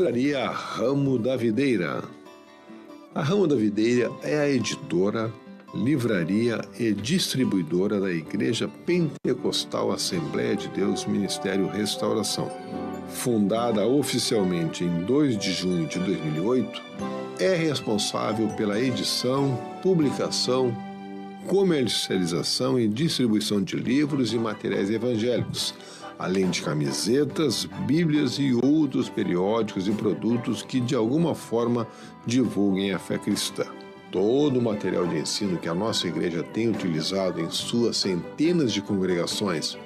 Livraria Ramo da Videira. A Ramo da Videira é a editora, livraria e distribuidora da Igreja Pentecostal Assembleia de Deus Ministério Restauração. Fundada oficialmente em 2 de junho de 2008, é responsável pela edição, publicação, comercialização e distribuição de livros e materiais evangélicos, além de camisetas, bíblias e outros periódicos e produtos que de alguma forma divulguem a fé cristã. Todo o material de ensino que a nossa igreja tem utilizado em suas centenas de congregações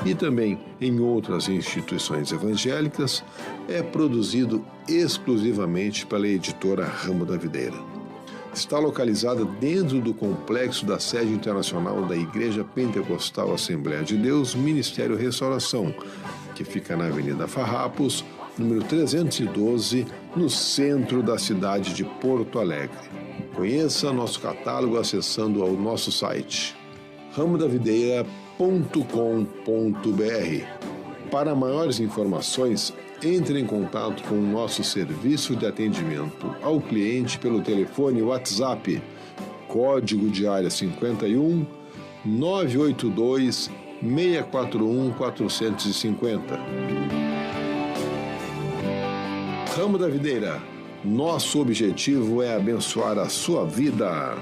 e também em outras instituições evangélicas é produzido exclusivamente pela editora Ramo da Videira. Está localizada dentro do complexo da sede internacional da Igreja Pentecostal Assembleia de Deus Ministério Restauração, que fica na Avenida Farrapos, número 312, no centro da cidade de Porto Alegre. Conheça nosso catálogo acessando ao nosso site ramodavideira.com.br. Para maiores informações, entre em contato com o nosso serviço de atendimento ao cliente pelo telefone WhatsApp, código de área 51 982 641 450. Ramo da Videira, nosso objetivo é abençoar a sua vida.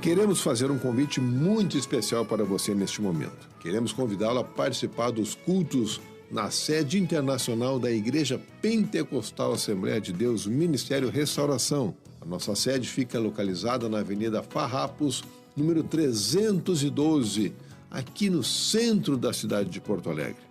Queremos fazer um convite muito especial para você neste momento. Queremos convidá-lo a participar dos cultos na sede internacional da Igreja Pentecostal Assembleia de Deus Ministério Restauração. A nossa sede fica localizada na Avenida Farrapos, número 312, aqui no centro da cidade de Porto Alegre.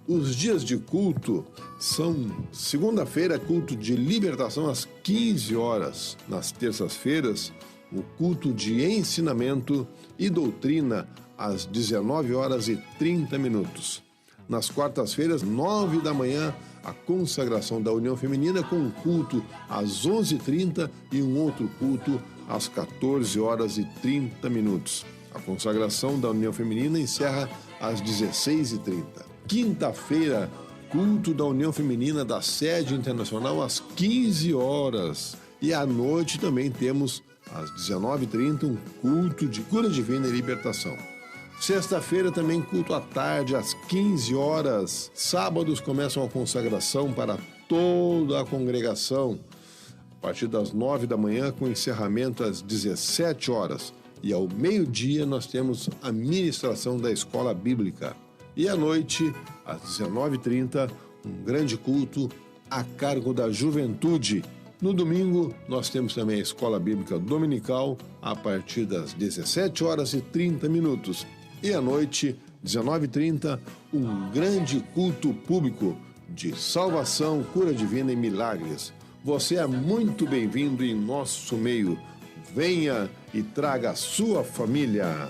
Os dias de culto são segunda-feira, culto de libertação às 15 horas. Nas terças-feiras, o culto de ensinamento e doutrina às 19 horas e 30 minutos. Nas quartas-feiras, 9 da manhã, a consagração da União Feminina com um culto às 11h30 e um outro culto às 14 horas e 30 minutos. A consagração da União Feminina encerra às 16h30. Quinta-feira, culto da União Feminina da sede internacional às 15 horas. E à noite também temos às 19h30, um culto de cura divina e libertação. Sexta-feira também culto à tarde, às 15 horas. Sábados começam a consagração para toda a congregação, a partir das 9 da manhã, com encerramento às 17 horas. E ao meio-dia nós temos a ministração da escola bíblica. E à noite, às 19h30, um grande culto a cargo da juventude. No domingo, nós temos também a Escola Bíblica Dominical, a partir das 17 horas e 30 minutos. E à noite, 19h30, um grande culto público de salvação, cura divina e milagres. Você é muito bem-vindo em nosso meio. Venha e traga a sua família.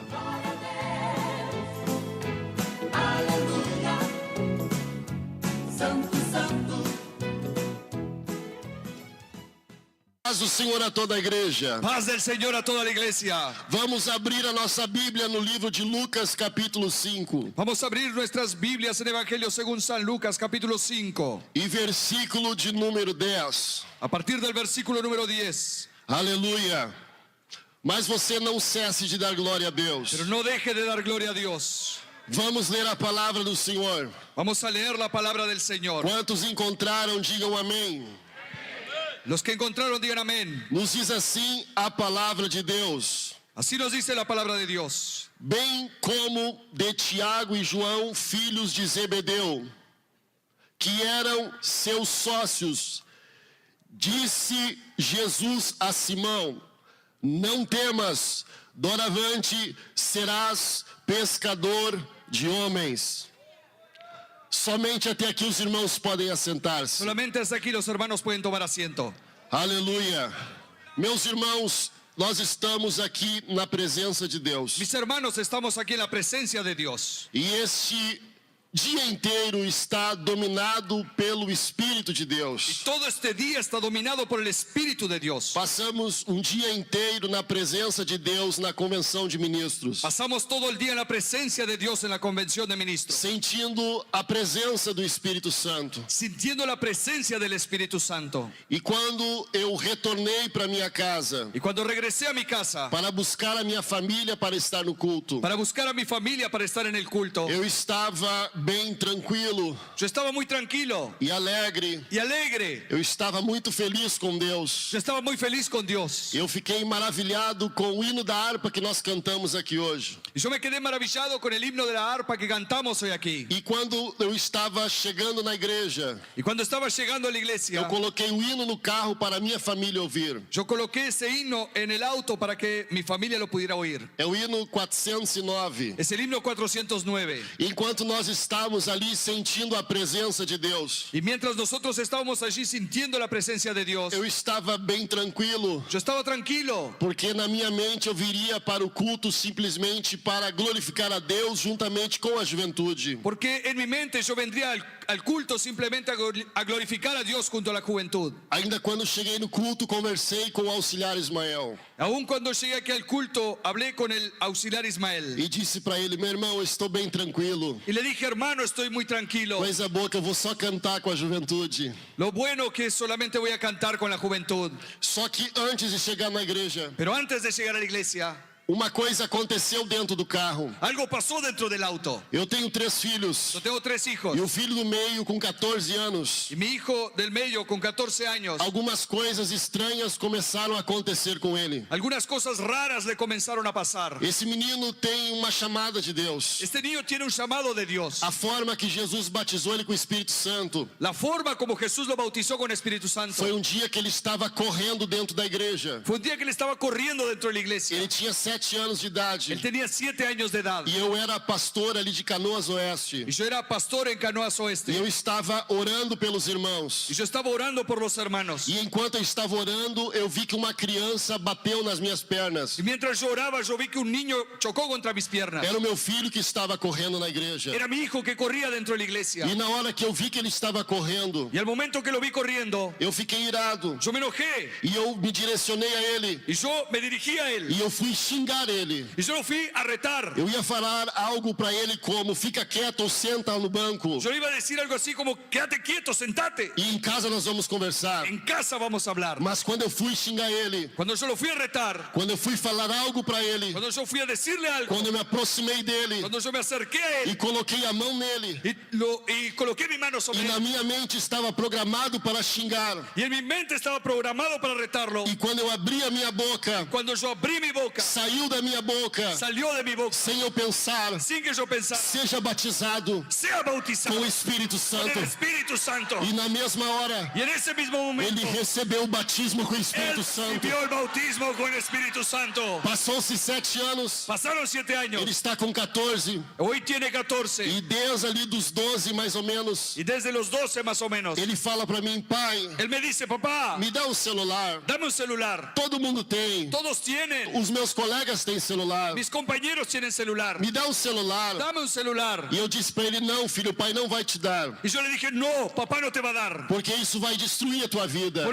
Paz do Senhor a toda a igreja. Paz del Señor a toda la iglesia. Vamos abrir a nossa Bíblia no livro de Lucas, capítulo 5. Vamos a abrir nuestras Biblias en Evangelio según San Lucas, capítulo 5. E versículo de número 10. A partir del versículo número 10. Aleluia. Mas você não cesse de dar glória a Deus. Pero no deje de dar gloria a Dios. Vamos ler a palavra do Senhor. Vamos a leer la palabra del Señor. Quantos encontraram, digam amém. Los que encontraron digan amén. Nos diz assim a palavra de Deus. Así nos dice la palabra de Dios. Bem como de Tiago e João, filhos de Zebedeu, que eram seus sócios, disse Jesus a Simão: não temas, doravante serás pescador de homens. Somente até aqui os irmãos podem assentar-se. Solamente hasta aquí los hermanos pueden tomar asiento. Aleluia. Meus irmãos, nós estamos aqui na presença de Deus. Mis hermanos, estamos aquí en la presencia de Dios. E este dia inteiro está dominado pelo Espírito de Y Deus. todo este día está dominado por el Espíritu de Dios. Passamos um dia inteiro na presença de Deus na convenção de ministros, Pasamos todo el día en la presencia de Dios en la convención de ministros, sentindo a presença do Espírito Santo. sintiendo la presencia del Espíritu Santo. E quando eu retornei para minha casa Y cuando regresé a mi casa para buscar a minha família para estar no culto, para buscar a mi familia para estar en el culto, eu estava bem tranquilo yo estaba muy tranquilo e alegre. y alegre. Eu estava muito feliz com Deus. Yo estaba muy feliz con Dios. Eu fiquei maravilhado com o hino da harpa que nós cantamos aqui hoje. Y yo me quedé maravillado con el himno de la arpa que cantamos hoy aquí. E quando eu estava chegando na igreja, Y cuando estaba llegando a la iglesia, eu coloquei o hino no carro para minha família ouvir. yo coloqué ese himno en el auto para que mi familia lo pudiera oír. É o hino 409. Es el himno 409. Enquanto nós estávamos ali sentindo a presença de Deus, Y mientras nosotros estábamos allí sintiendo la presencia de Dios, eu estava bem tranquilo, yo estaba tranquilo, porque na minha mente eu viria para o culto simplesmente para glorificar a Deus juntamente com a juventude. porque en mi mente yo vendría al culto simplemente a glorificar a Dios junto a la juventud. Ainda quando cheguei no culto, conversei com o auxiliar Ismael Aún cuando llegué aquí al culto, hablé con el auxiliar Ismael e disse para ele: meu irmão, eu estou bem tranquilo. y le dije, hermano, estoy muy tranquilo. Coisa boa que eu vou só cantar com a juventude. Lo bueno que solamente voy a cantar con la juventud. Só que antes de chegar na igreja, Pero antes de llegar a la iglesia, uma coisa aconteceu dentro do carro. algo pasó dentro del auto. Eu tenho 3 filhos Yo tengo 3 hijos e o filho do meio com 14 anos. y mi hijo del medio con 14 años. Algumas coisas estranhas começaram a acontecer com ele. Algunas cosas raras le comenzaron a pasar. Esse menino tem uma chamada de Deus. Este niño tiene un llamado de Dios. A forma que Jesus batizou ele com o Espírito Santo La forma como Jesús lo bautizó con Espíritu Santo foi um dia que ele estava correndo dentro da igreja. fue un día que él estaba corriendo dentro de la iglesia. Ele tinha 7 anos de idade Él tenía 7 años de edad e eu era pastor ali de Canoas Oeste. y yo era pastor en Canoas E Oeste eu estava orando pelos irmãos. y yo estaba orando por los hermanos. E enquanto eu estava orando, eu vi que uma criança bateu nas minhas pernas. Y mientras yo oraba, yo vi que un niño chocó contra mis piernas. Era o meu filho que estava correndo na igreja. Era mi hijo que corría dentro de la iglesia. E na hora que eu vi que ele estava correndo, Y al momento que lo vi corriendo, eu fiquei irado. yo me enojé E eu me direcionei a ele. y yo me dirigí a él E eu fui xingar ele. y yo lo fui a retar. Eu ia falar algo para ele como: fica quieto ou senta no banco. Yo le iba a decir algo así como, quédate quieto, sentate. E em casa nós vamos conversar. En casa vamos a hablar. Mas quando eu fui xingar ele, Cuando yo lo fui a retar, quando eu fui falar algo para ele, cuando yo fui a decirle algo, quando eu me aproximei dele cuando yo me acerqué a e él coloquei a mão nele, y coloqué mi mano sobre e na él, minha mente estava programado para xingar. y en mi mente estaba programado para retarlo, E quando eu abri a minha boca, cuando yo abrí mi boca, saiu da minha boca, salió de mi boca, sem eu pensar: sin que yo pensara, seja batizado sea bautizado com o Espírito con Santo. el Espíritu Santo. E na mesma hora, Y en ese mismo momento, ele recebeu o batismo com o él Espírito Santo. vivió el bautismo con el Espíritu Santo. Passou-se 7 anos, Pasaron 7 años, ele está com 14. hoy tiene 14, E desde ali dos 12 mais ou menos, y desde los 12 más o menos, ele fala para mim: pai, él me dice, papá, me dá um celular. dame un celular. Todo mundo tem. Todos tienen, Os meus colegas têm celular. mis compañeros tienen celular. Me dá um celular. Dame un celular. E eu disse para ele: não, filho, o pai não vai te dar. Y yo le dije, no, papá no te va a dar. Porque isso vai destruir a tua vida.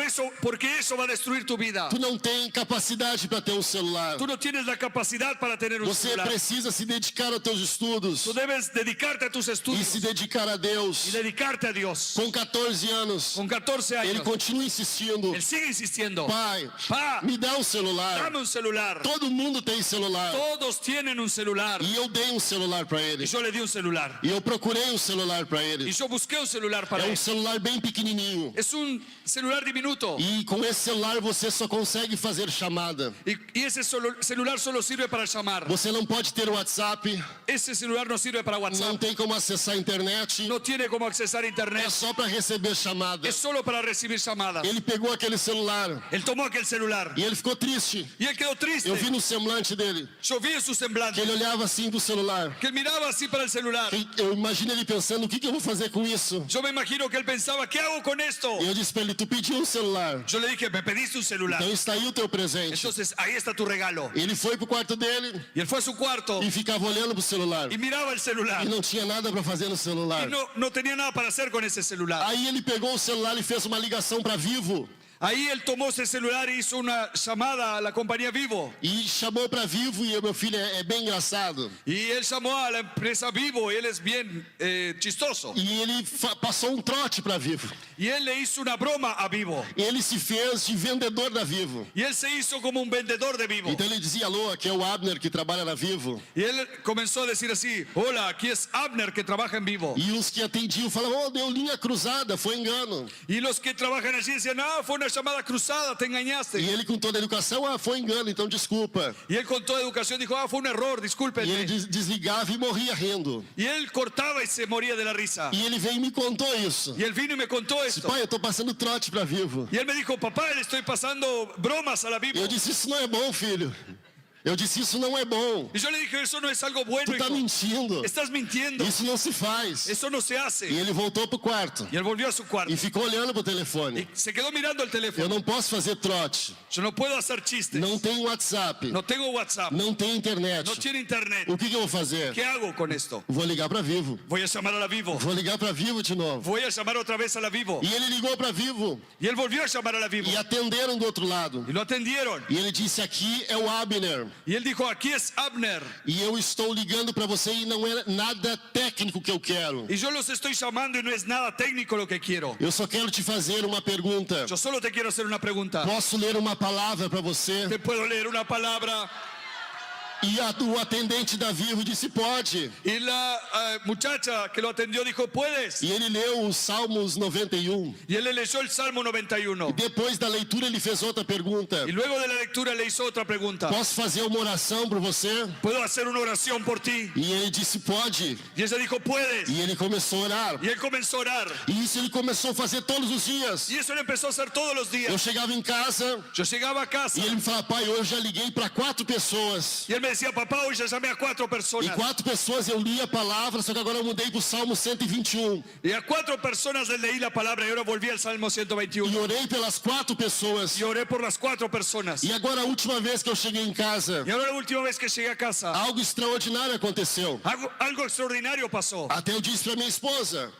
Porque eso va a destruir tu vida. Tu não tem capacidade para ter um celular. Tú no tienes la capacidad para tener un Você celular. precisa se dedicar aos teus estudos Tú debes dedicarte a tus e estudios se dedicar a Deus. y dedicarte a Dios. Com 14 anos, Con 14 ele años, continua insistindo: él sigue insistiendo. pai, Pa, me dá um celular. dame un celular. Todo mundo tem celular. Todos tienen un celular. E eu dei um celular para Y ele. yo le di un celular. E eu procurei um celular para Y ele. yo busqué un celular para É él. um celular bem pequenininho. Es un celular diminuto. E com esse celular você só consegue fazer chamada. Y ese celular solo sirve para llamar. Você não pode ter WhatsApp, Ese celular no sirve para não WhatsApp. tem como acessar a internet. No tiene como accesar a É internet. só para receber chamada. Es solo para recibir llamadas. Ele pegou aquele celular Él tomó aquel celular e ele ficou triste. y él quedó triste. Eu vi no semblante dele, Yo vi su que semblante, ele olhava assim pro celular. que él miraba así para el celular. Eu imagino ele pensando, o que eu vou fazer com isso? Yo me imagino que él pensaba, ¿qué hago con esto? E eu disse para ele, tu pediu um celular, Yo le dije, me pediste un celular. então está aí o teu presente. Entonces, ahí está tu regalo. Ele foi pro quarto dele Y él fue a su cuarto e ficava olhando pro celular. y miraba el celular. E não tinha nada para fazer no Y celular. no tenía nada para hacer con ese celular. Aí ele pegou o celular e fez uma ligação para Vivo. Ahí él tomó ese celular e hizo una llamada a la compañía Vivo. E chamou para Vivo e meu filho é bem engraçado. Y él llamó a la empresa Vivo, él es bien chistoso. E ele passou um trote para Vivo. Y él le hizo una broma a Vivo. Ele se fez de vendedor da Vivo. Y él se hizo como un vendedor de Vivo. Então ele dizia, alô, aqui é o Abner que trabalha na Vivo. Y él comenzó a decir así, hola, aquí es Abner que trabaja en Vivo. E os que atendiam falavam, oh, deu linha cruzada, foi engano. Y los que trabajan allí decían, ah, fue una llamada cruzada, te engañaste. E ele com toda a educação, foi engano, então desculpa. Y él con toda educación dijo, ah, fue un error, E discúlpenme. ele desligava e morria rindo. Y él cortaba y se moría de la risa. E ele veio e me contou isso. Y él vino y me contó Disse, esto. pai, eu tô passando trote para Vivo. Y él me dijo, papá, le estoy pasando bromas a la Vivo. Eu disse, isso não é bom, filho. Eu disse, isso não é bom. Y yo le dije, eso no es algo bueno, Tu tá hijo. mentindo. Estás mintiendo. Isso não se faz. Eso no se hace. E ele voltou pro quarto. Y él volvió a su cuarto. E ficou olhando pro Y telefone. se quedó mirando el Eu teléfono. não posso fazer trote. Yo no puedo hacer chistes. Não tenho WhatsApp. No tengo WhatsApp. Não tenho internet. No tiene internet. O que eu vou fazer? ¿Qué hago con esto? Vou ligar para Vivo. Voy a llamar a la Vivo. Vou ligar para Vivo de novo. Voy a llamar otra vez a la Vivo. E ele ligou para Vivo. Y él volvió a llamar a la Vivo. E atenderam do outro lado. Y lo atendieron. E ele disse, aqui é o Abner. Y él dijo, aquí es Abner. E eu estou ligando para você e não é nada técnico que eu quero. Y yo los estoy llamando y no es nada técnico lo que quiero. Eu só quero te fazer uma pergunta. Yo solo te quiero hacer una pregunta. Posso ler uma palavra para você? ¿Te puedo leer una palabra? E o atendente da Vivo disse, pode. Y la muchacha que lo atendió dijo, ¿puedes? E ele leu os Salmos 91. Y él le leyó el Salmo 91. Depois da leitura ele fez outra pergunta. Y luego de la lectura le hizo otra pregunta. Posso fazer uma oração por você? ¿Puedo hacer una oración por ti? E ele disse, pode. Y ella dijo, ¿puedes? E ele começou a orar. Y él comenzó a orar. E isso ele começou a fazer todos os dias. Y eso él empezó a hacer todos los Eu días. chegava em casa Yo llegaba a casa e ele me falava, pai, eu já liguei para 4 pessoas. y él me decía, papá, hoy ya llamé a 4 E personas. 4 pessoas eu li a palavra, só que agora eu mudei para o Salmo 121. Y a 4 personas les leí la palabra y ahora volví al Salmo E 121. orei pelas 4 pessoas. Y oré por las 4 personas. E agora a última vez que eu cheguei em casa, Y ahora la última vez que llegué a casa, algo extraordinário aconteceu. algo extraordinario pasó. Até eu disse para minha esposa,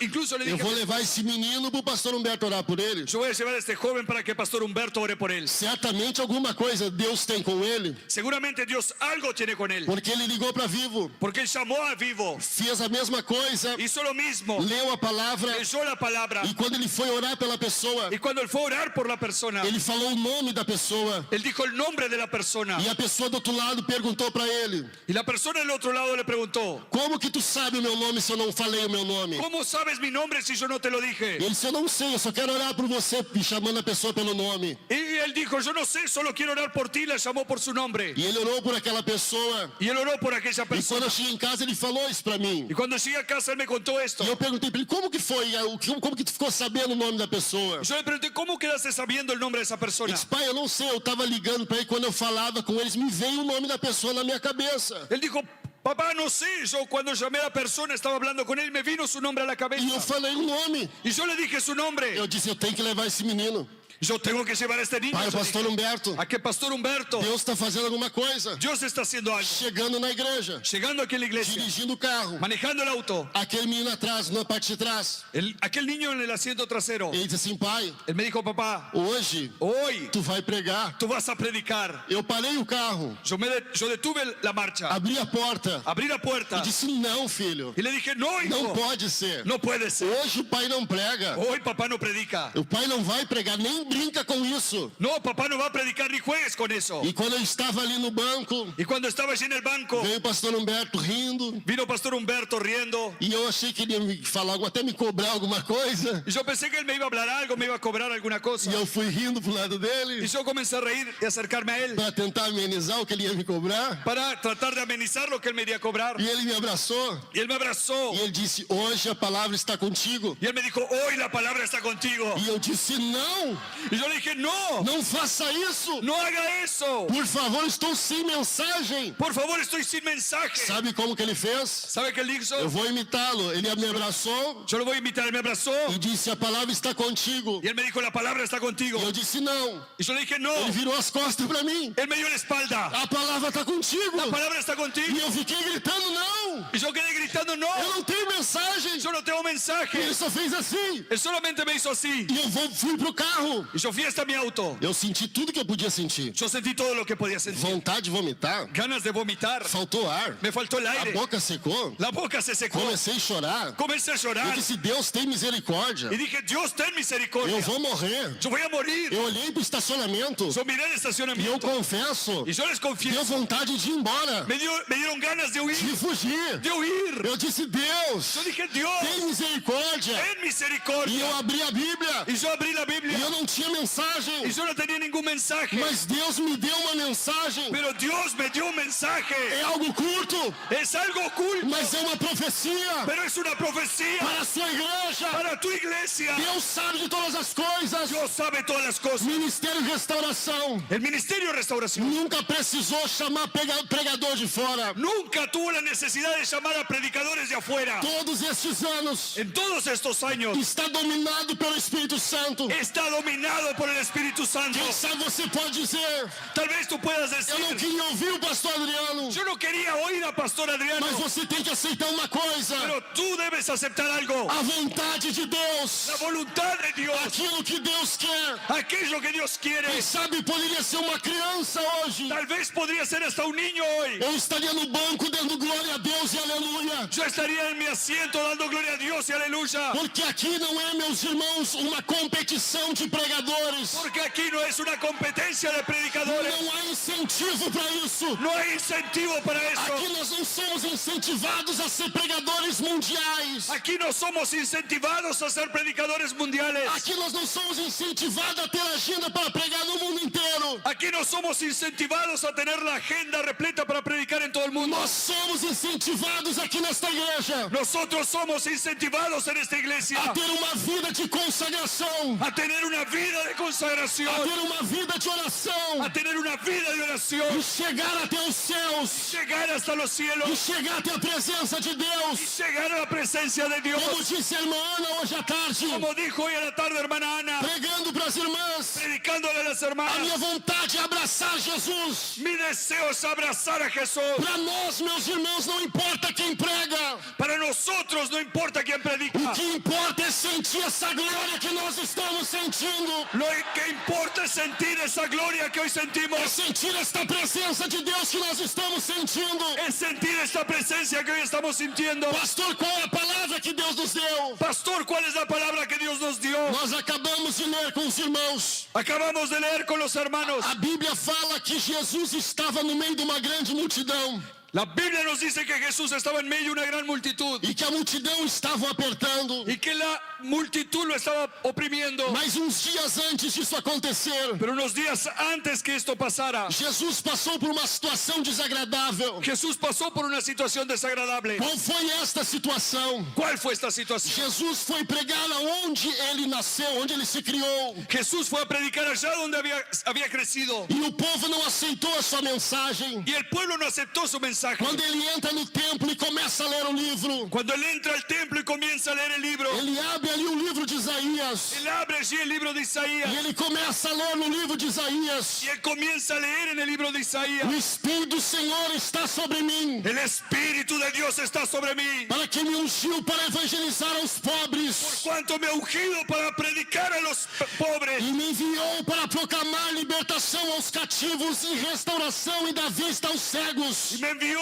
Incluso le eu dije, vou levar esse menino para o pastor Humberto orar por ele. yo voy a llevar a este joven para que Pastor Humberto ore por él. Certamente alguma coisa Deus tem com ele, Seguramente Dios algo tiene con él. porque ele ligou para Vivo, Porque él llamó a Vivo, fez a mesma coisa, hizo lo mismo, leu a palavra, leyó la palabra. e quando ele foi orar pela pessoa, Y cuando él fue a orar por la persona, ele falou o nome da pessoa. él dijo el nombre de la persona. E a pessoa do outro lado perguntou para ele, Y la persona del otro lado le preguntó, como que tu sabe o meu nome se eu não falei o meu nome? ¿cómo sabes mi nombre si yo no te lo dije? Ele disse, eu não sei, eu só quero orar por você, e chamando a pessoa pelo nome. Y él dijo, yo no sé, solo quiero orar por ti. La llamó por su nombre. E ele orou por aquela pessoa. Y él oró por aquella E quando persona. eu cheguei em casa, ele falou isso para mim. Y cuando llegué a casa, él me contó esto. E eu perguntei para ele, como que foi? Como que tu ficou sabendo o nome da pessoa? Yo le pregunté, ¿cómo quedaste sabiendo el nombre de esa Ele persona? disse, pai, eu não sei, eu estava ligando para ele, quando eu falava com eles, me veio o nome da pessoa na minha cabeça. Él dijo, papá, no sé, yo cuando llamé a la persona, estaba hablando con él, me vino su nombre a la E eu cabeza. falei o nome. Y yo le dije su nombre. Eu disse, eu tenho que levar esse menino Yo tengo que llevar a este niño. para o yo pastor dije. Humberto. A que Pastor Humberto, Deus está fazendo alguma coisa. Dios está haciendo algo. Chegando na igreja, Llegando aquí a la iglesia, dirigindo o carro. manejando el auto, Aquele menino atrás, na parte de trás. aquel niño en el asiento trasero, Ele disse assim, pai, él me dijo, papá, hoje hoy tu vai pregar. tú vas a predicar. Eu parei o carro, Yo detuve la marcha, abri a porta abrí la puerta e disse, não, filho, y le dije, no, não hijo, pode ser. no puede ser. Hoje o pai não prega. Hoy papá no predica. O pai não vai pregar, nem brinca com isso. No, papá no va a predicar ni juegues con eso. E quando eu estava ali no banco, Y cuando estaba allí en el banco, veio o pastor Humberto rindo. vino Pastor Humberto riendo. E eu achei que ele ia me falar, até me cobrar alguma coisa. Y yo pensé que él me iba a hablar algo, me iba a cobrar alguna cosa. E eu fui rindo pro lado Y dele yo comencé a reír y acercarme a él para tentar amenizar o que ele ia me cobrar. para tratar de amenizar lo que él me iría a cobrar. E ele me abraçou. Y él me abrazó. E ele disse, hoje a palavra está contigo. Y él me dijo, hoy la palabra está contigo. E eu disse, não. Y yo le dije, no, Não faça isso. no haga eso. Por favor, estou sem mensagem. Por favor, estoy sin mensaje. Sabe como que ele fez? ¿Sabe qué él hizo? Eu vou imitá-lo. Ele me abraçou Yo lo voy a invitar, él me abrazó e disse: a palavra está contigo. y él me dijo, la palabra está contigo. E eu disse: não. Y yo le dije, no, Ele virou as costas para mim. él me dio la espalda. A palavra está contigo. La palabra está E contigo. eu fiquei gritando: não. Y yo quedé gritando, no, Eu não tenho mensagem. yo no tengo E ele mensaje. só fez assim. Él solamente me hizo así. E eu fui pro carro. Y yo fui hasta mi auto. Eu senti tudo que eu podia sentir. Yo sentí todo lo que podía sentir. Vontade de vomitar. Ganas de vomitar. Faltou ar. Me faltó el A aire. boca secou. La boca se secó. Comecei a chorar. Comencé a Eu llorar. disse: Deus tem misericórdia. Y dije, Dios, ten misericordia. Eu vou morrer. Yo voy a morir. Eu olhei pro estacionamento Yo miré el e eu estacionamiento. confesso, Y yo les deu confieso, vontade de ir embora, me dieron ganas de huir. de fugir. De huir. Eu disse: Deus, Yo dije, Dios, tem misericórdia. ten E misericordia. eu abri a Bíblia Y yo abrí la e Biblia. eu não tinha Y mensagem, yo no tenía ningún mensaje. mas Deus me deu uma mensagem. Pero Dios me dio un mensaje. É algo curto, Es algo oculto. mas é uma profecia Pero es una profecía para a sua igreja. para tu iglesia. Deus sabe de todas as coisas. Dios sabe todas las cosas. Ministério de Restauração El Ministerio de Restauración nunca precisou chamar pregador de fora. nunca tuvo la necesidad de llamar a predicadores de afuera. Todos estes anos En todos estos años está dominado pelo Espírito Santo. está dominado por el Espíritu Santo. Quem sabe você pode dizer: Tal vez tú puedas eu não decir, queria ouvir o pastor Adriano. yo no quería oír a Pastor Adriano, Mas você tem que aceitar uma coisa: pero tú debes aceptar algo. a vontade de Deus, La voluntad de Dios, aquilo que Deus quer. aquello que Dios quiere. Quem sabe poderia ser uma criança hoje. Tal vez podría ser hasta un niño hoy. Eu estaria no banco dando glória a Deus e aleluia. Yo estaría en mi asiento dando gloria a Dios y aleluya. Porque aqui não é, meus irmãos, uma competição de pregadores. Porque aquí no es una competencia de predicadores. Não há incentivo para isso. No hay incentivo para Aqui eso. nós não somos incentivados a ser pregadores mundiais. Aquí no somos incentivados a ser predicadores mundiales. Aqui nós não somos incentivados a ter agenda para pregar no mundo inteiro. Aquí no somos incentivados a tener la agenda repleta para predicar en todo el mundo. Nós somos incentivados aqui nesta igreja Nosotros somos incentivados en esta iglesia a ter uma vida de consagração, a tener una vida de a consagración, ter uma vida de oração, a tener una vida de oración, e chegar até os céus, llegar hasta los e cielos, chegar até a presença de Deus. llegar a la presencia de Dios. Como disse a irmã Ana hoje à tarde, Como dijo hoy a la tarde hermana Ana, pregando para as irmãs, predicándole a las a hermanas, minha vontade é abraçar Jesus. mi deseo es abrazar a Jesús. Para nós, meus irmãos, não importa quem prega. Para nosotros no importa quién predica. O que importa é sentir essa glória que nós estamos sentindo. Lo que importa es sentir esa gloria que hoy É sentimos. sentir esta presença de Deus que nós estamos sentindo. Es sentir esta presencia que hoy estamos sintiendo. Pastor, qual é a palavra que Deus nos deu? Pastor, ¿cuál es la palabra que Dios nos dio? Nós acabamos de ler com os irmãos. Acabamos de leer con los hermanos. A Bíblia fala que Jesus estava no meio de uma grande multidão La Biblia nos dice que Jesús estaba en medio de una gran multitud e que a multidão estava apertando. y que la multitud lo estaba oprimiendo. Mas uns dias antes disso acontecer, Pero unos días antes que esto pasara, Jesus passou por uma situação desagradável. Jesús pasó por una situación desagradable. Qual foi esta situação? ¿Cuál fue esta situación? Jesus foi pregar aonde ele nasceu, onde ele se criou. Jesús fue a predicar allá donde había crecido E o povo não aceitou a sua mensagem. y el pueblo no aceptó su mensaje. Quando ele entra no templo e começa a ler o livro, Cuando él entra al templo y comienza a leer el libro, ele abre ali o livro de Isaías. él abre allí el libro de Isaías E ele começa a ler no livro de Isaías. y él comienza a leer en el libro de Isaías. O Espírito do Senhor está sobre mim, El Espíritu de Dios está sobre mí, para que me ungiu para evangelizar aos pobres. cuanto me ha ungido para predicar a los pobres E me enviou para proclamar libertação aos cativos e restauração e dar vista aos cegos. y me envió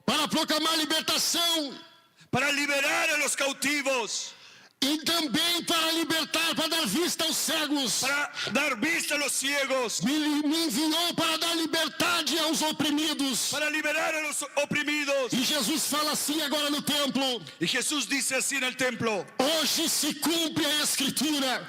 Para proclamar libertação para liberar a los cautivos, e também para libertar, para dar vista aos cegos. para dar vista a los ciegos, Me enviou para dar liberdade aos oprimidos. para liberar a los oprimidos. E Jesus fala assim agora no templo: Y Jesús dice así en el templo, hoje se cumpre a Escritura.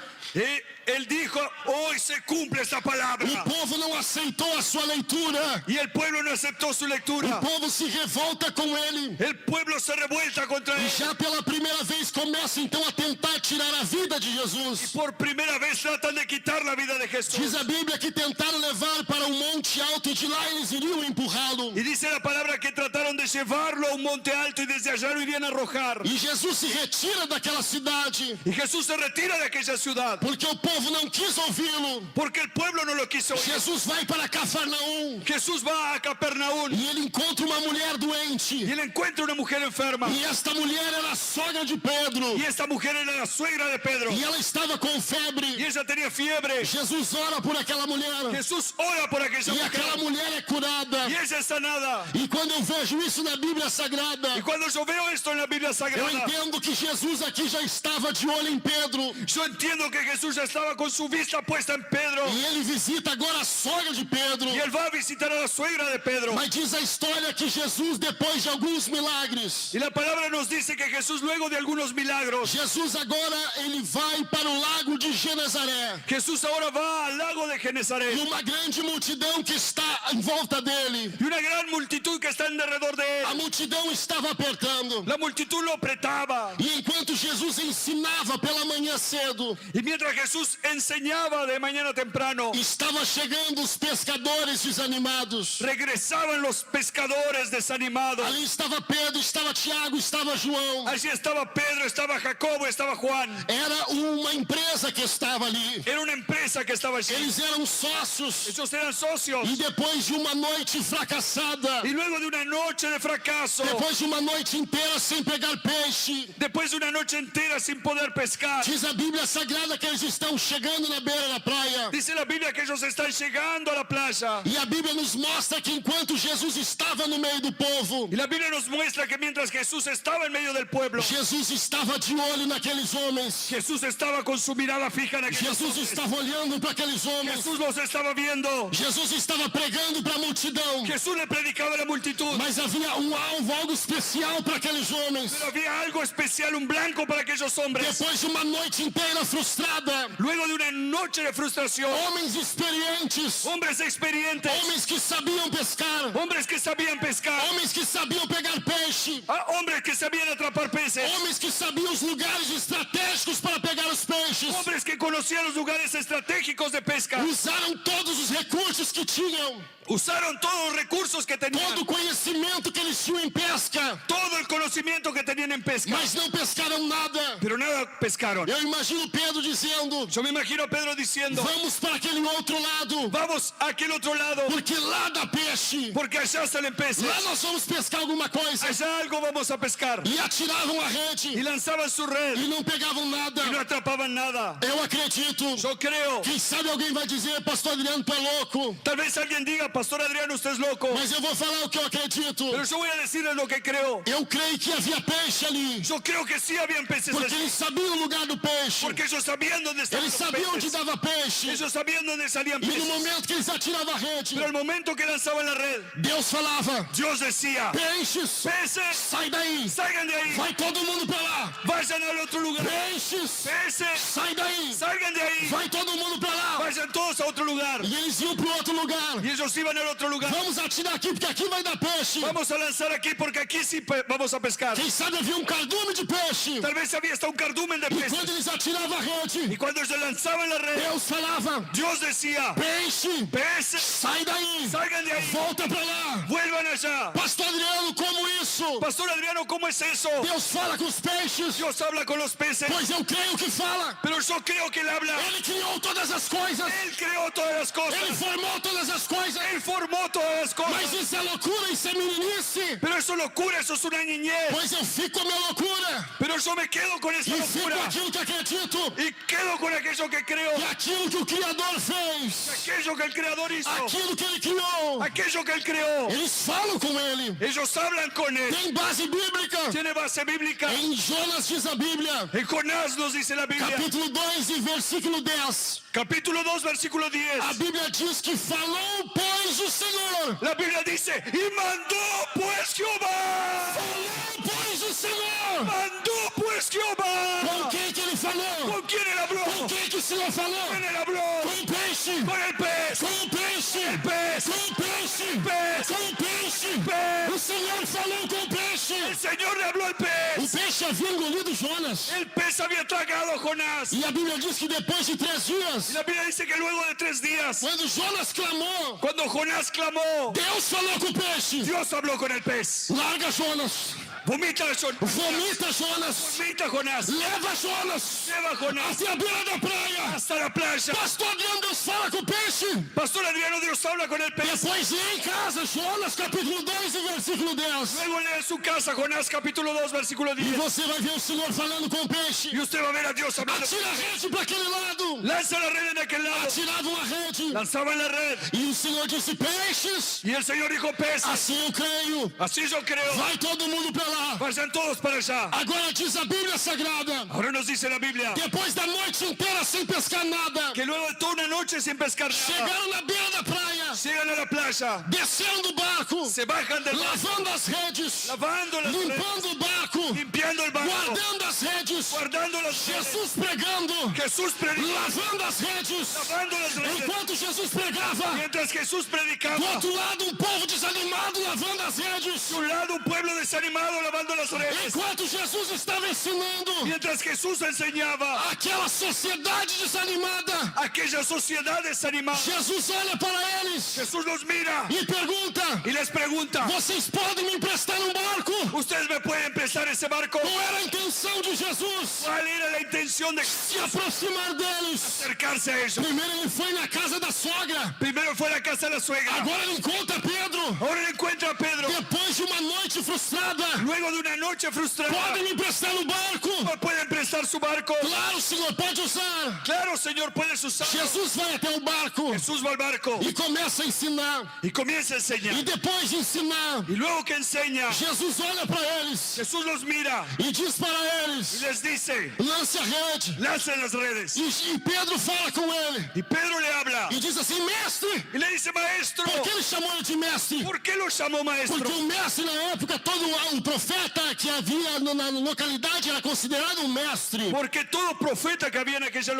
él dijo, hoy se cumple esta palabra. O povo não aceitou a sua leitura. Y el pueblo no aceptó su O lectura. povo se revolta com ele. El pueblo se revuelta contra E él. já pela primeira vez começa então a tentar tirar a vida de Jesus. Por primera vez tratan de quitar la vida de Jesús. Diz a Bíblia que tentaram levar para um monte alto e de lá eles iriam empurrá-lo. Y dice la palabra que trataron de llevarlo a un monte alto y desde allá lo irían a arrojar. E Jesus se retira daquela cidade Y Jesús se retira de aquella ciudad porque o povo não quis ouvi-lo. porque el pueblo no lo quiso oír. Jesus vai para Cafarnaum Jesús va a Capernaum e ele encontra uma mulher doente. y él encuentra una mujer enferma. E esta mulher era a sogra de Pedro. Y esta mujer era la suegra de Pedro. E ela estava com Y febre. ella tenía fiebre. Jesus ora por aquela mulher. Jesús ora por aquella E aquela mujer. mulher é curada. Y ella es sanada. E quando eu vejo isso na Bíblia Sagrada, Y cuando yo veo esto en la Biblia eu Sagrada, entendo que Jesus aqui já estava de olho em Pedro. yo entiendo que Jesús ya estaba con su vista puesta en Pedro. E ele visita agora a sogra de Pedro. Y él va a visitar a la suegra de Pedro. Mas diz a história que Jesus, depois de alguns milagres, Y la palabra nos dice que Jesús, luego de algunos milagros, Jesus agora ele vai para o lago de Genezaré. Jesús ahora va al lago de E Genezaret. uma grande multidão que está em volta dele. Y una gran multitud que está en derredor de A él. multidão estava apertando. La multitud lo apretaba. E enquanto Jesus ensinava pela manhã cedo, Y mientras Jesús enseñaba de mañana temprano, estava chegando os pescadores desanimados. regresaban los pescadores desanimados. Ali estava Pedro, estava Tiago, estava João. Allí estaba Pedro, estaba Jacobo, estaba Juan. Era uma empresa que estava ali. Era una empresa que estaba allí. Eles eram sócios. Ellos eran socios. E depois de uma noite fracassada, Y luego de una noche de fracaso, depois de uma noite inteira sem pegar peixe, después de una noche entera sin poder pescar, diz a Bíblia Sagrada que eles estão chegando na beira da praia. dice la Biblia que ellos están llegando a la playa. E a Bíblia nos mostra que enquanto Jesus estava no meio do povo, Y la Biblia nos muestra que mientras Jesús estaba en medio del pueblo, Jesus estava de olho naqueles homens. Jesús estaba con su mirada fija en aquellos Jesus hombres. estava olhando para aqueles homens. Jesús los estaba viendo. Jesus estava pregando para a multidão. Jesús le predicaba a la multitud. Mas havia um alvo, algo especial para aqueles homens. Pero había algo especial, un blanco para aquellos hombres. Depois de uma noite inteira frustrada, Luego de una noche de frustración, homens experientes, hombres experientes, homens que sabiam pescar, hombres que sabían pescar, homens que sabiam pegar peixe, hombres que sabían atrapar peces, homens que sabiam os lugares estratégicos para pegar os peixes, hombres que conocían los lugares estratégicos de pesca, usaram todos os recursos que tinham, usaron todos los recursos que tenían, todo o conhecimento que eles tinham em pesca, todo el conocimiento que tenían en pesca, mas não pescaram nada. pero nada pescaron. Eu imagino Pedro dizendo: Yo me imagino a Pedro diciendo, vamos para aquele outro lado, vamos a aquel otro lado, porque lá dá peixe, porque allá salen peces, lá nós vamos pescar alguma coisa. allá algo vamos a pescar. E atiravam a Y rede lanzaban su red e não pegavam y no nada. atrapaban nada. Eu acredito. Yo creo, Quem sabe alguém vai dizer: Pastor Adriano, tu é louco. tal vez alguien diga, Pastor Adriano, usted es loco, Mas eu vou falar o que eu acredito. pero yo voy a decirles lo que creo. Eu creio que havia peixe ali, Yo creo que sí habían peces porque allí, eles sabiam o lugar do peixe. porque ellos sabían dónde estaban Eles los sabiam onde peces. dava peixe. Ellos sabían dónde salían E no peces. momento que eles atiravam a rede, Pero al momento que lanzaban la red, Deus falava: Dios decía, peixes, peces, sai daí. salgan de ahí, Vai todo mundo pra lá. vayan al otro lugar. Peixes, Peces, sai daí. salgan de ahí, Vai todo mundo pra lá. vayan todos a otro lugar. E eles iam pro outro lugar. Y ellos iban al otro lugar. Vamos atirar aqui, porque aqui vai dar peixe. Vamos a lanzar aquí porque aquí sí vamos a pescar. Quem sabe havia um cardume de peixe. Tal vez había hasta un cardumen de E peces. quando eles atiravam a rede, Y cuando ellos lanzaban la red, Deus falava: Dios decía, peixe, peces, sai daí. salgan de ahí, Volta pra lá. vuelvan allá. Pastor Adriano, como isso? Pastor Adriano, ¿cómo es eso? Deus fala com os peixes. Dios habla con los peces, Pois eu creio que fala. pero yo creo que Él habla. Ele criou todas as coisas. Él creó todas las Ele cosas. formou todas as coisas. Él formó todas las Mas cosas. isso é loucura, isso é meninice. Pero eso es locura, eso es una niñez. Pois eu fico com a minha loucura. Pero yo me quedo con esa E fico locura. com aquilo que acredito. Y quedo con aquello que creo. E aquilo que o Criador fez. Aquello que el Creador hizo. Aquilo que Ele criou. Aquello que Él creó. Eles falam com Ele. Ellos hablan con Él. Tem base bíblica. Tiene base bíblica. Em Jonas diz a Bíblia, En Jonás nos dice la Biblia. capítulo 2 e versículo 10. Capítulo 2, versículo 10. A Bíblia diz que falou, pois, o Senhor. Senhor. La Biblia dice, y mandó pues Jehová. Falou, pois, o Senhor. Mandó pues Jehová. Com quem que ele falou? ¿Con quién él habló? Com quem que o Senhor falou? ¿Quién él habló? Com o peixe. Con el pez. Com o peixe. Pez. Com o peixe. Pez. Com o peixe. Pez. O Senhor falou com o peixe. El Señor le habló al O pez. peixe havia engolido Jonas. El pez había tragado a Jonás. E a Bíblia diz que depois de 3 dias, La Biblia dice que luego de 3 días, quando Jonas clamou, cuando Jonás clamó, Deus falou com o peixe. Dios habló con el pez. Larga Jonas. Vomita a Jonás. Vomita Jonas. Vomita a Jonás. Leva Jonas Lleva a Jonás até a beira da praia. hasta la playa. Pastor Adriano, Deus fala com o peixe. Pastor Adriano, Dios habla con el pez. Depois lê em casa Jonas capítulo 2 e versículo 10. Luego lee en su casa Jonás capítulo 2 versículo E 10. você vai ver o Senhor falando com o peixe. Y usted va a ver a Dios hablando. Atira a rede para aquele lado. Lanza la red en aquel lado. Atirava uma rede. Lanzaba en la red. E o Senhor disse, peixes. Y el Señor dijo pez. Assim eu creio. Así yo creo. Vai todo mundo para lá. Vayan todos para allá. Agora diz a Bíblia Sagrada. Ahora nos dice la Biblia Depois da noite inteira sem pescar nada. que luego de toda una noche sin pescar nada, Chegaram na beira da praia. llegan a la playa, Desceram do barco. se bajan del barco, Lavando as redes. lavando las redes, Limpando o barco. limpiando el barco, Guardando as redes. guardando las redes. Jesus pregando. Jesús predicaba, Lavando as redes. lavando las redes. Enquanto Jesus pregava. Mientras Jesús Do predicaba, outro lado, um povo desanimado lavando as redes. de un lado un pueblo desanimado lavando las redes. Enquanto Jesus estava ensinando Mientras Jesús enseñaba, aquela sociedade desanimada, aquella sociedad desanimada, Jesus olha para eles Jesús los mira e pergunta: y les pregunta, vocês podem me emprestar um barco? ¿ustedes me pueden prestar ese barco? Qual era a intenção de Jesus? ¿Cuál era la intención de Se aproximar deles. acercarse a ellos? Primeiro ele foi na casa da sogra, Primero fue a la casa de la suegra, agora ele encontra Pedro. ahora le encuentra a Pedro. Depois de uma noite frustrada, Luego de una noche frustrada, podem me emprestar um barco? ¿me pueden prestar su barco? Claro, Senhor, pode usar. Claro, Señor, puedes usar. Jesus vai até o barco Jesús va al barco e começa a ensinar. y comienza a E enseñar. depois de ensinar, Y luego que enseña, Jesus olha para eles Jesús los mira e diz para y eles: les dice, lance a rede. lancen las redes. E Pedro fala com ele Y Pedro le habla e diz assim: mestre. y le dice, maestro. Por que ele chamou ele de mestre? ¿Por qué lo llamó maestro? Porque o mestre na época, todo o profeta que havia na localidade era considerado um mestre. Porque todo profeta que había en aquella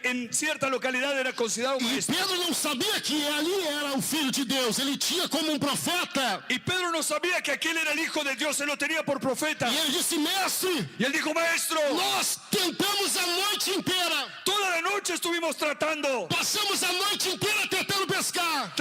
en cierta localidad era considerado un E maestro. Pedro não sabia que ali era o filho de Deus. Ele tinha como um profeta. Y Pedro no sabía que aquel era el hijo de Dios, él lo tenía por profeta. E ele disse: mestre, Y él dijo, maestro, nós tentamos a noite inteira. toda la noche estuvimos tratando. Passamos a noite inteira tentando pescar.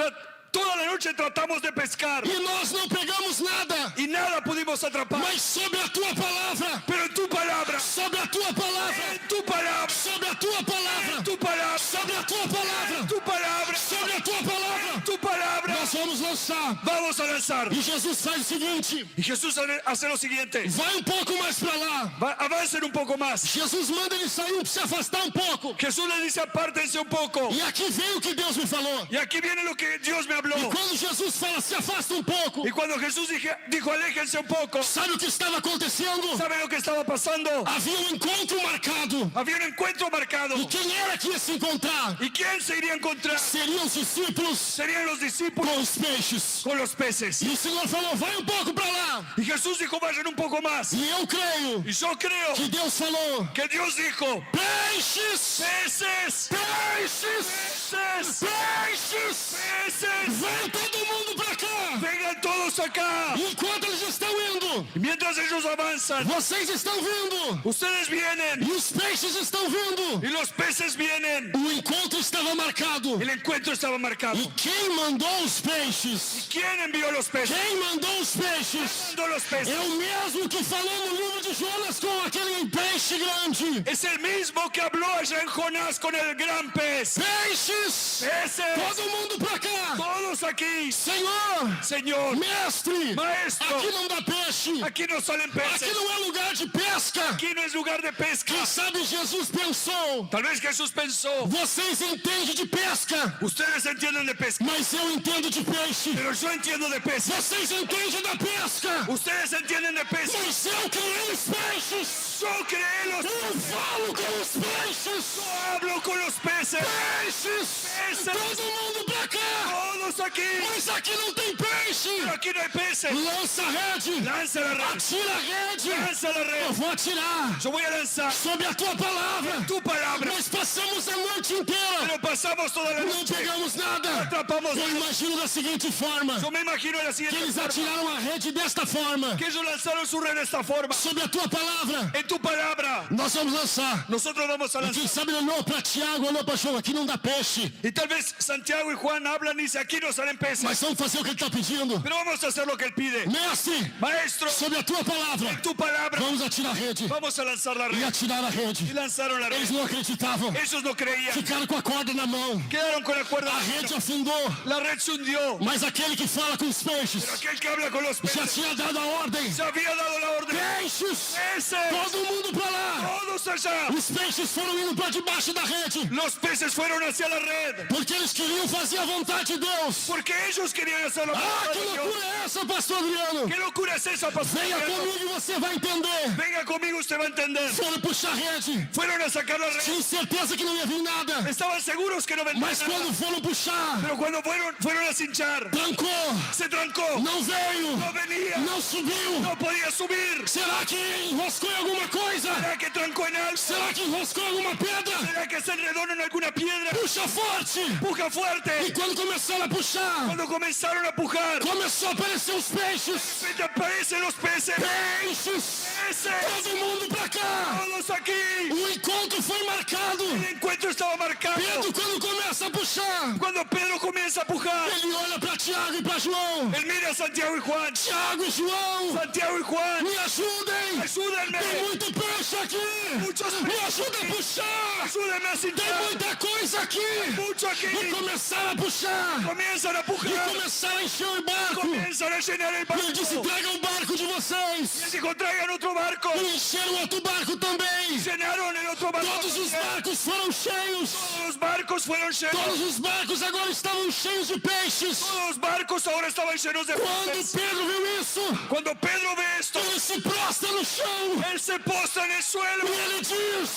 Toda la noche tratamos de pescar E nós não pegamos nada. y nada pudimos atrapar. Mas sobre a tua palavra, Pero en tu palabra, sobre a tua palavra, en tu palabra, sobre a tua palavra, en tu palabra, sobre a tua palavra, en tu palabra, sobre a tua palavra, en tu palabra, nós vamos lançar. vamos a lanzar. E Jesus faz o seguinte: Y Jesús hace lo siguiente, vai um pouco mais para lá. avancen un poco más. Jesus manda ele sair, se afastar um pouco. Jesús le dice, apártense un poco. E aqui vem o que Deus me falou. Y aquí viene lo que Dios me habló. E quando Jesus fala, se afasta um pouco, Y cuando Jesús dijo, aléjense un poco, sabe o que estava acontecendo? ¿sabe lo que estaba pasando? Havia um encontro marcado. Había un encuentro marcado. E quem era que ia se encontrar? ¿Y quién se iría a encontrar? Seriam os discípulos Serían los discípulos com os peixes. con los peces. E o Senhor falou, vai um pouco para lá. Y Jesús dijo, vayan un poco más. E eu creio Y yo creo que Deus falou, que Dios dijo, peixes, peces, peixes, peces, peixes. peces, Vem todo mundo para cá. vengan todos acá. E enquanto eles estão indo, Y mientras ellos avanzan, vocês estão vindo. ustedes vienen E os peixes estão vindo. y los peces vienen. O encontro estava marcado. El encuentro estaba marcado. E quem mandou os peixes? ¿Quién envió los peces? Quem mandou os peixes? Mandó los peces. É o mesmo que falou no livro de Jonas com aquele peixe grande. Es el mismo que habló allá en Jonás con el gran pez. Peixes! Peces, Todo mundo pra cá! todos aquí. Senhor! Señor, Mestre! maestro, Aqui não dá peixe! aquí no salen Aqui peces. não é lugar de pesca! Aquí no es lugar de pesca. Quem sabe Jesus pensou, Tal vez Jesús pensó, vocês entendem de pesca, ustedes entienden de pesca, mas eu entendo de peixe. pero yo entiendo de pesca. Vocês entendem da pesca, Ustedes entienden de pesca, mas eu criei os peixes. Yo créelos. Eu falo com os peixes. Yo hablo con los peces. Peixes. Peces. Todo mundo pra cá. Todos aquí. Mas aqui não tem peixe. Pero aquí no hay peces. Lança a rede. Lanza la red. Atira a rede. Lanza la Eu red. vou atirar Yo voy a lanzar sobre a tua palavra. tu palabra. Nós passamos a noite inteira. Pero pasamos toda la Não noche. pegamos nada. Atrapamos. Eu imagino da seguinte forma. Yo me imagino de la Que siguiente eles forma. atiraram a rede desta forma. Que ellos lanzaron su red de esta forma. Sobre a tua palavra. En tu palabra. Nós vamos lançar. Nosotros vamos a E quem lanzar. sabe ele olhou para Tiago, olhou para João. Aqui não dá peixe. Y tal vez Santiago y Juan hablan y dicen, aquí no salen peces. Mas vamos fazer o que ele está pedindo. Pero vamos a hacer lo que él pide. Mestre, Maestro, sobre a tua palavra. tu palabra. Vamos atirar a rede. Vamos a lanzar la E red. atirar a Y rede. lanzaron la red. Eles não acreditavam. Ellos no creían. Ficaram com a corda na mão. Quedaron con la cuerda. A rede afundou. La red se hundió. Mas aquele que fala com os peixes Pero aquel que habla con los já peces tinha dado a ordem. se había dado la orden. Peixes! Peces. Todo mundo para lá. Todos allá. Os peixes foram indo para debaixo da rede. Los peces fueron hacia la red. Porque eles queriam fazer a vontade de Deus. Porque ellos querían hacer la Ah, voluntad que de Dios. loucura é essa, pastor Adriano? ¿Qué locura es esa, pastor? Venha comigo e você vai entender. Venga conmigo, usted va a entender. Foram puxar a rede. Fueron a sacar la red. Tinham certeza que não ia vir nada. Estaban seguros que no vendría Mas nada. quando foram puxar, Pero cuando fueron a cinchar, trancou. se trancó. Não veio. No venía. Não subiu. No podía subir. Será que enroscou em alguma coisa? ¿Será que trancó en algo? Será que enroscou em alguma pedra? ¿Será que se enredó en alguna piedra? Puxa forte. Puja E fuerte. quando começaram a puxar, Cuando comenzaron a pujar, começou a aparecer os peixes. te aparecen los peces. Peixes. Peces. Todo mundo pra cá. Todos aquí. O encontro foi marcado. El encuentro estaba marcado. Pedro, quando começa a puxar, Cuando Pedro comienza a pujar, ele olha para Tiago e para João. él mira a Santiago y Juan. Tiago e João, Santiago y Juan, me ajudem. ayúdenme. Tem muito peixe aqui. Muitos Me peixes. ajuda a puxar. Ayúdenme a Tem cinchar. muita coisa aqui. Mucho E aquí. começaram a puxar. Comienzan a E pujar. começaram a encher o barco. Comienzan a llenar el E barco. ele disse, traga o barco de Él vocês. dijo, traigan otro barco. E encheram outro barco também. Llenaron el otro barco. Todos os barcos foram cheios. Todos los barcos fueron llenos. Todos os barcos agora estavam cheios de peixes. Todos los barcos ahora estaban llenos de Quando peces. Pedro viu isso, Cuando Pedro ve esto, ele se prostra no chão. él se posta en el suelo. E ele diz,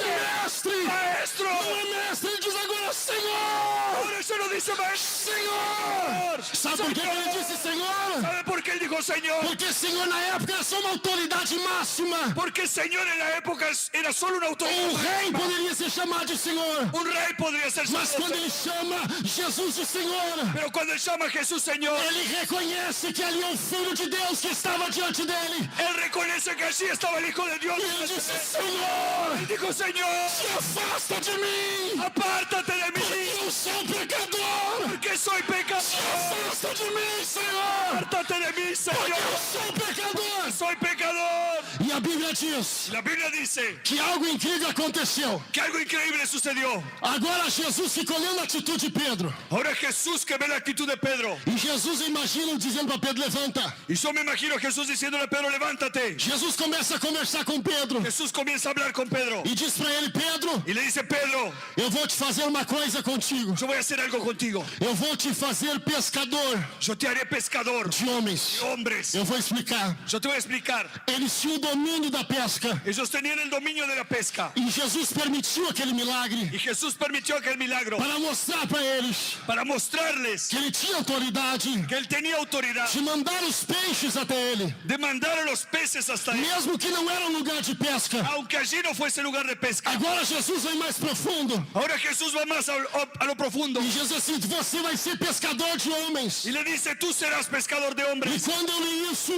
mestre, Maestro. não é mestre, ele diz agora, Senhor, Ahora eso no dice maestro. Senhor. Sabe por que ele disse Senhor? ¿Sabe por qué él dijo Señor? Porque Senhor na época era só uma autoridade máxima. Porque Señor en la época era solo una autoridad. Um rei poderia ser chamado de Senhor. Un rey podría ser Mas Señor. quando ele chama Jesus de Senhor, Pero cuando él llama a Jesús Señor, ele reconhece que ali é o Filho de Deus que estava diante dele. él reconoce que allí estaba el Hijo de Dios. E ele disse, Senhor, Él dijo, Señor, se afasta de mim, apártate de porque mí, eu sou pecador. porque soy pecador. Afasta de mim, Senhor, Apártate de mí, porque Señor. eu sou pecador. Soy pecador. E a Bíblia diz La Biblia dice que algo incrível aconteceu. que algo increíble sucedió. Agora Jesus fica olhando a atitude de Pedro. Ahora Jesús que ve la actitud de Pedro. E Jesus imagina dizendo para Pedro, levanta. Y yo me imagino a Jesús diciéndole a Pedro, levántate. Jesus começa a conversar com Pedro. Jesús comienza a hablar con Pedro. E diz para ele, Pedro, Y le dice, Pedro, eu vou te fazer uma coisa contigo. yo voy a hacer algo contigo. Eu vou te fazer pescador Yo te haré pescador de homens. de hombres. Eu vou explicar. Yo te voy a explicar. Eles tinham o domínio da pesca. Ellos tenían el dominio de la pesca. E Jesus permitiu aquele milagre Y Jesús permitió aquel milagro para mostrar para eles para mostrarles que ele tinha autoridade que él tenía autoridad de mandar os peixes até ele. de mandar a los peces hasta él, Mesmo que não era um lugar de pesca. aunque allí no fuese lugar de pesca. Agora Jesus vai mais profundo. Ahora Jesús va más a lo profundo E Jesus disse, você vai ser pescador de homens. y le dice, tú serás pescador de E hombres. quando eu li isso,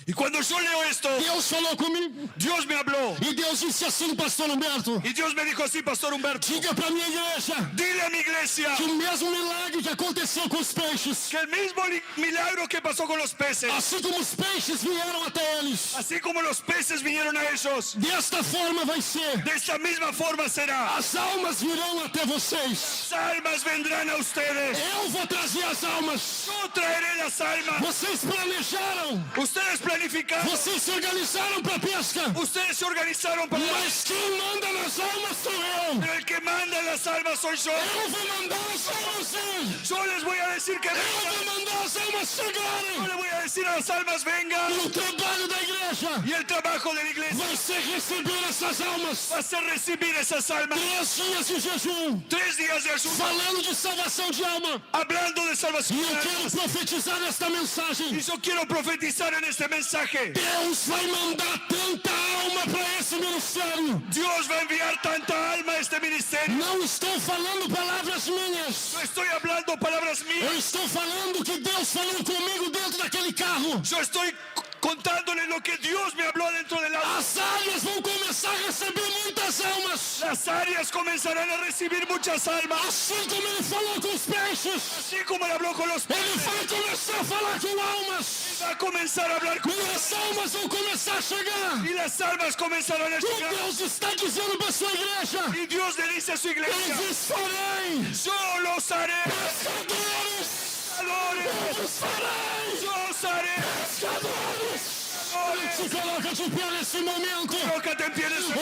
Y cuando yo leo esto, Deus falou comigo. Dios me habló. E Deus disse assim, pastor Humberto, Y Dios me dijo así, Pastor Humberto, diga para minha igreja dile a mi iglesia que o mesmo milagre que aconteceu com os peixes, que el mismo milagro que pasó con los peces, assim como os peixes vieram até eles, así como los peces vinieron a ellos, desta forma vai ser. de esta misma forma será. As almas virão até vocês. Las almas vendrán a ustedes. Eu vou trazer as almas. Yo traeré las almas. Vocês planejaram. Ustedes planificaron. Vocês se organizaram para pesca. Ustedes se organizaron para... Mas quem manda nas almas sou eu. Pero el que manda las almas soy yo. Eu vou mandar as almas sim. Yo les voy a decir que Eu vengan. vou mandar as almas chegarem. Yo le voy a decir a las almas, vengan. E o trabalho da igreja Y el trabajo de la iglesia vai ser receber essas almas. va a ser recibir esas almas. 3 dias de jejum, 3 días de ayuno, falando de salvação de alma. hablando de salvación. E eu quero profetizar esta mensagem. Y yo quiero profetizar en este mensaje. Deus vai mandar tanta alma para esse ministério. Dios va a enviar tanta alma a este ministerio. Não estou falando palavras minhas. No estoy hablando palabras Eu mías. estou falando que Deus falou comigo dentro daquele carro. Yo estoy contándole lo que Dios me habló dentro del auto. As áreas vão começar a receber muitas almas. Las áreas comenzarán a recibir muchas almas. Assim como ele falou com os peixes, Así como le habló con los ele peces, vai começar a falar com almas. va a comenzar a hablar con E as almas vão começar a chegar. y las almas comenzarán a E llegar. Deus está dizendo para sua igreja: Y Dios le dice a su eu iglesia, vos farei yo los haré pescadores. pescadores, Eu vos farei yo os haré pescadores. pescadores. Se coloca de pé nesse momento. Colócate en pie en este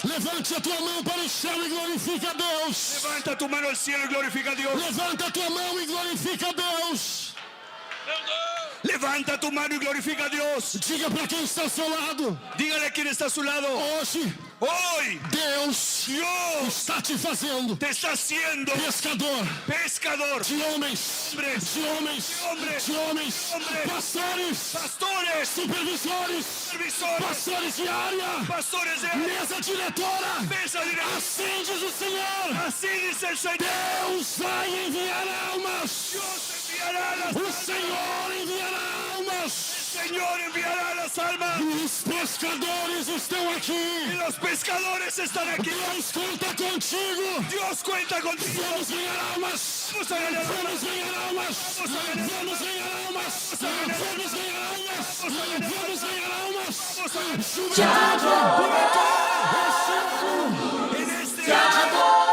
Levante a tua mão para o céu e glorifica a Deus. Levanta tu mano al cielo y glorifica a Dios. Levanta a tua mão e glorifica a Deus. Levanta tu mano y glorifica a Dios. Diga para quem está ao seu lado: Dígale a quien está a su lado. hoje Hoy Deus Dios está te fazendo te está haciendo pescador pescador, de homens, de homens, de homens, pastores, pastores, supervisores, supervisores, pastores de área, pastores de mesa diretora. mesa directa. Assim diz o Senhor: Así dice el Señor. Deus vai enviar almas. Dios enviará las O almas. Senhor enviará almas. El Señor enviará las almas. E os pescadores estão Y aqui. los pescadores están aquí. Deus conta contigo. Dios cuenta contigo. Vamos ganhar almas. Vamos a ganar. Vamos ganhar almas. Vamos ganhar almas. Vamos ganhar almas. Vamos ganhar almas. Vamos a ganar. Juventude, En este Tiago.